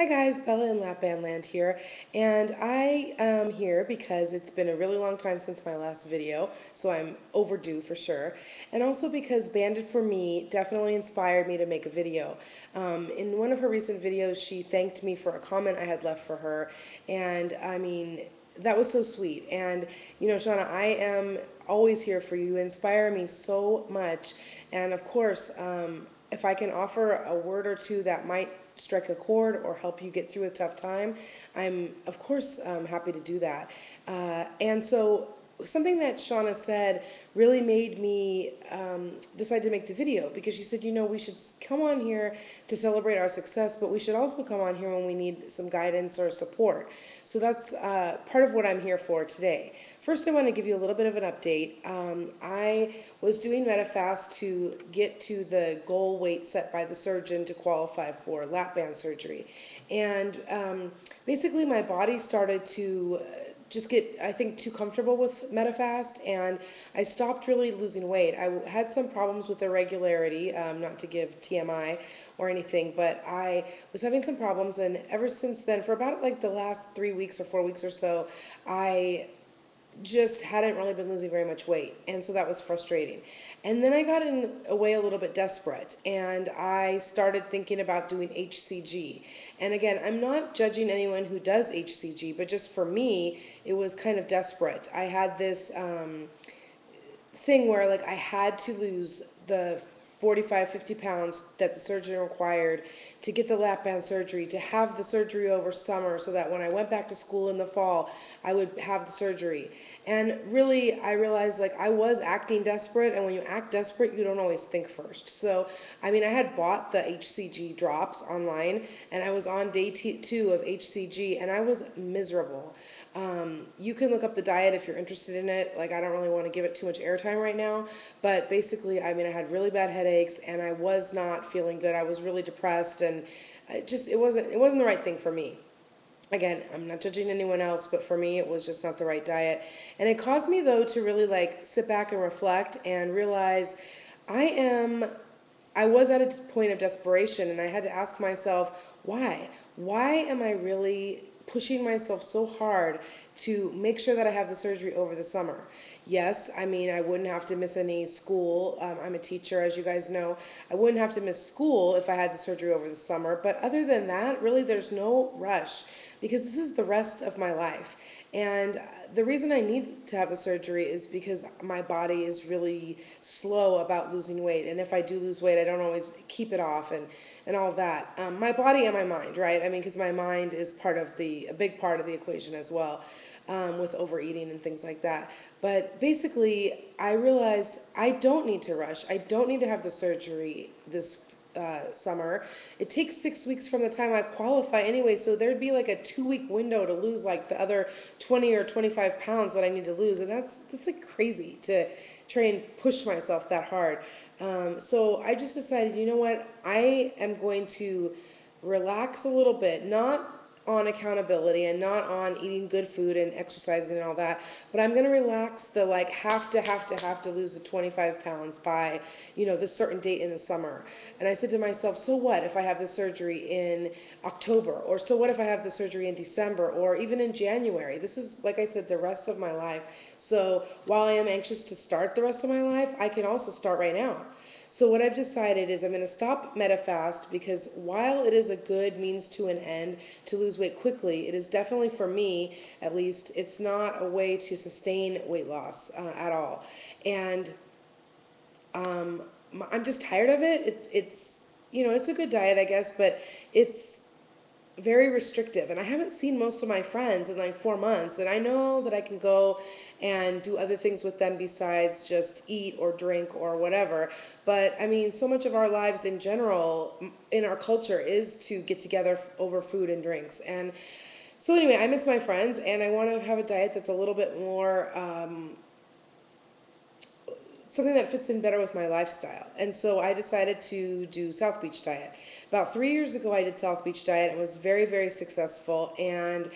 Hi guys, Bella in LapBand Land here, and I am here because it's been a really long time since my last video, so I'm overdue for sure, and also because Banded for Me definitely inspired me to make a video. In one of her recent videos, she thanked me for a comment I had left for her, and I mean, that was so sweet. And you know, Shauna, I am always here for you. You inspire me so much, and of course, if I can offer a word or two that might strike a chord or help you get through a tough time, I'm of course happy to do that. And so something that Shauna said really made me decide to make the video, because she said, you know, we should come on here to celebrate our success, but we should also come on here when we need some guidance or support. So that's part of what I'm here for today. First, I want to give you a little bit of an update. I was doing MetaFast to get to the goal weight set by the surgeon to qualify for LapBand surgery. And basically my body started to just get, I think, too comfortable with MetaFast, and I stopped really losing weight. I had some problems with irregularity, not to give TMI or anything, but I was having some problems, and ever since then, for about like the last 3 weeks or 4 weeks or so, I just hadn't really been losing very much weight, and so that was frustrating. And then I got in a way a little bit desperate, and I started thinking about doing HCG. And again, I'm not judging anyone who does HCG, but just for me, it was kind of desperate. I had this thing where like I had to lose the 45, 50 pounds that the surgeon required to get the lap band surgery, to have the surgery over summer so that when I went back to school in the fall, I would have the surgery. And really, I realized like I was acting desperate, and when you act desperate, you don't always think first. So, I mean, I had bought the HCG drops online, and I was on day 2 of HCG, and I was miserable. You can look up the diet if you're interested in it. Like, I don't really want to give it too much airtime right now, but basically, I mean, I had really bad headaches, and I was not feeling good. I was really depressed, and it wasn't the right thing for me. Again, I'm not judging anyone else, but for me, it was just not the right diet. And it caused me, though, to really like sit back and reflect and realize I am I was at a point of desperation, and I had to ask myself, why? Why am I really pushing myself so hard to make sure that I have the surgery over the summer? Yes, I mean, I wouldn't have to miss any school. I'm a teacher, as you guys know. I wouldn't have to miss school if I had the surgery over the summer. But other than that, really, there's no rush, because this is the rest of my life. And the reason I need to have the surgery is because my body is really slow about losing weight. And if I do lose weight, I don't always keep it off, and all of that. My body and my mind, right? I mean, because my mind is a big part of the equation as well, with overeating and things like that. But basically, I realized I don't need to rush. I don't need to have the surgery this summer. It takes 6 weeks from the time I qualify anyway, so there'd be like a 2 week window to lose like the other 20 or 25 pounds that I need to lose, and that's like crazy to try and push myself that hard. So I just decided, you know what, I am going to relax a little bit, not on accountability and not on eating good food and exercising and all that, but I'm going to relax the like have to lose the 25 pounds by, you know, this certain date in the summer. And I said to myself, so what if I have the surgery in October? Or so what if I have the surgery in December or even in January? This is, like I said, the rest of my life. So while I am anxious to start the rest of my life, I can also start right now. So what I've decided is I'm going to stop MetaFast, because while it is a good means to an end to lose weight quickly, it is definitely, for me at least, it's not a way to sustain weight loss at all. And I'm just tired of it. It's you know, it's a good diet, I guess, but it's very restrictive, and I haven't seen most of my friends in like 4 months, and I know that I can go and do other things with them besides just eat or drink or whatever. But I mean, so much of our lives in general in our culture is to get together over food and drinks. And so anyway, I miss my friends, and I want to have a diet that's a little bit more something that fits in better with my lifestyle. And so I decided to do South Beach Diet. About 3 years ago, I did South Beach Diet and was very, very successful. And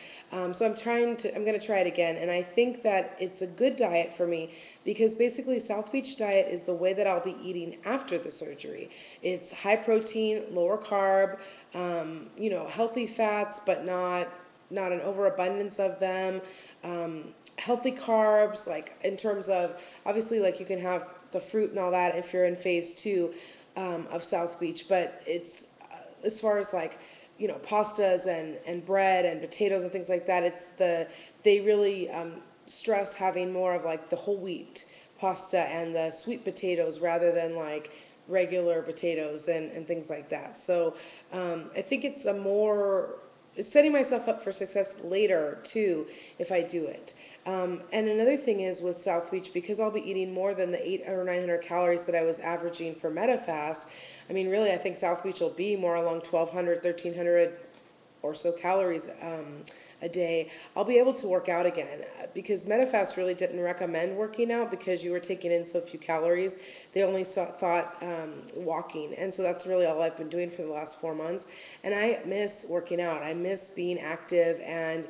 so I'm going to try it again. And I think that it's a good diet for me because basically South Beach Diet is the way that I'll be eating after the surgery. It's high protein, lower carb, healthy fats, but not an overabundance of them. Healthy carbs, like in terms of, obviously, like you can have the fruit and all that if you're in phase 2 of South Beach, but it's as far as like, pastas and bread and potatoes and things like that, they really stress having more of like the whole wheat pasta and the sweet potatoes rather than like regular potatoes and things like that. So I think it's it's setting myself up for success later too if I do it. And another thing is with South Beach, because I'll be eating more than the 800 or 900 calories that I was averaging for MetaFast, I mean, really, I think South Beach will be more along 1,200, 1,300 or so calories a day. I'll be able to work out again because MetaFast really didn't recommend working out because you were taking in so few calories. They only thought walking, and so that's really all I've been doing for the last 4 months. And I miss working out. I miss being active and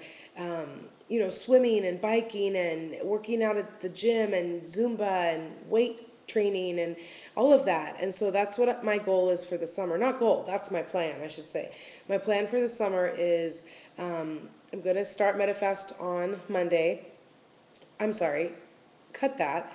swimming and biking and working out at the gym and Zumba and weight training and all of that. And so that's what my goal is for the summer. Not goal, that's my plan, I should say. My plan for the summer is I'm going to start MetaFast on Monday. I'm sorry, cut that.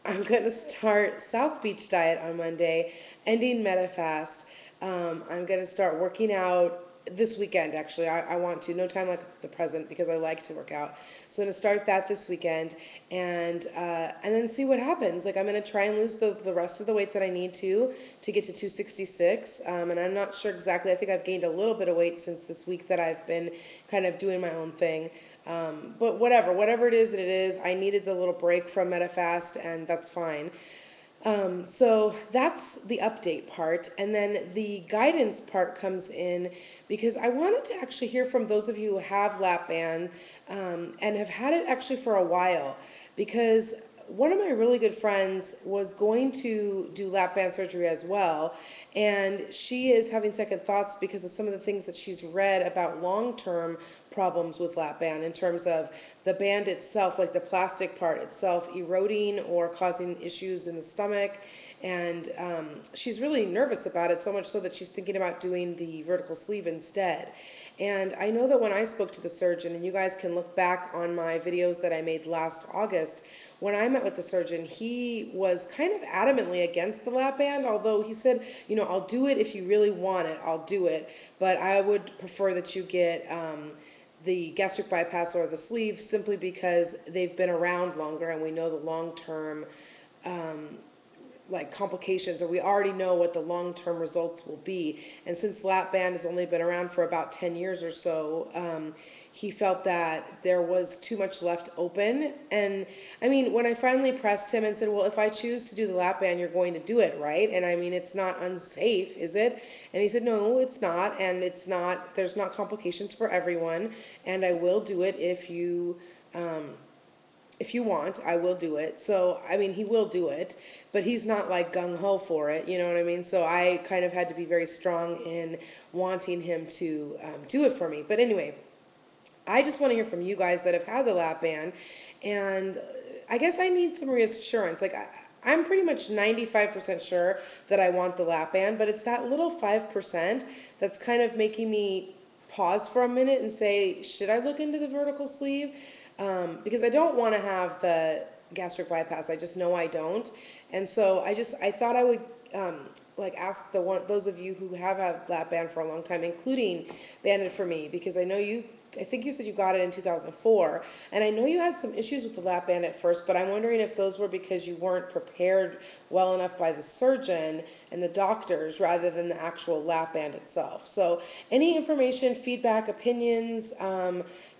I'm going to start South Beach Diet on Monday, ending MetaFast. I'm going to start working out this weekend, actually. I want to. No time like the present because I like to work out. So I'm going to start that this weekend and then see what happens. Like I'm going to try and lose the rest of the weight that I need to get to 266. And I'm not sure exactly. I think I've gained a little bit of weight since this week that I've been kind of doing my own thing. But whatever it is, I needed the little break from MetaFast and that's fine. So that's the update part. And then the guidance part comes in because I wanted to actually hear from those of you who have LapBand and have had it actually for a while, because one of my really good friends was going to do LapBand surgery as well, and she is having second thoughts because of some of the things that she's read about long-term problems with LapBand in terms of the band itself, like the plastic part itself, eroding or causing issues in the stomach. And she's really nervous about it, so much so that she's thinking about doing the vertical sleeve instead. And I know that when I spoke to the surgeon, and you guys can look back on my videos that I made last August, when I met with the surgeon, he was kind of adamantly against the LapBand, although he said, I'll do it if you really want it, I'll do it, but I would prefer that you get the gastric bypass or the sleeve simply because they've been around longer and we know the long-term like complications, or we already know what the long-term results will be. And since LapBand has only been around for about 10 years or so, he felt that there was too much left open. And I mean, when I finally pressed him and said, well, if I choose to do the LapBand, you're going to do it, right? And I mean, it's not unsafe, is it? And he said, no, it's not. And there's not complications for everyone. And I will do it if you want, I will do it. So, I mean, he will do it, but he's not like gung-ho for it, you know what I mean? So I kind of had to be very strong in wanting him to do it for me. But anyway, I just want to hear from you guys that have had the LapBand, and I guess I need some reassurance. Like, I'm pretty much 95% sure that I want the LapBand, but it's that little 5% that's kind of making me pause for a minute and say, should I look into the vertical sleeve? Because I don't want to have the gastric bypass. I just know I don't. And so I thought I would ask those of you who have had LapBand for a long time, including Bandit for Me, because I think you said you got it in 2004, and I know you had some issues with the LapBand at first, but I'm wondering if those were because you weren't prepared well enough by the surgeon and the doctors rather than the actual LapBand itself. So any information, feedback, opinions,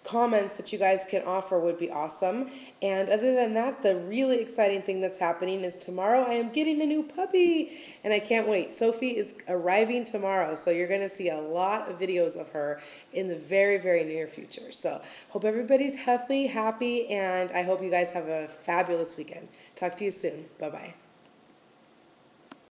comments that you guys can offer would be awesome. And other than that, the really exciting thing that's happening is tomorrow I am getting a new puppy, and I can't wait. Sophie is arriving tomorrow, so you're going to see a lot of videos of her in the very, very near future. So hope everybody's healthy, happy, and I hope you guys have a fabulous weekend. Talk to you soon. Bye-bye.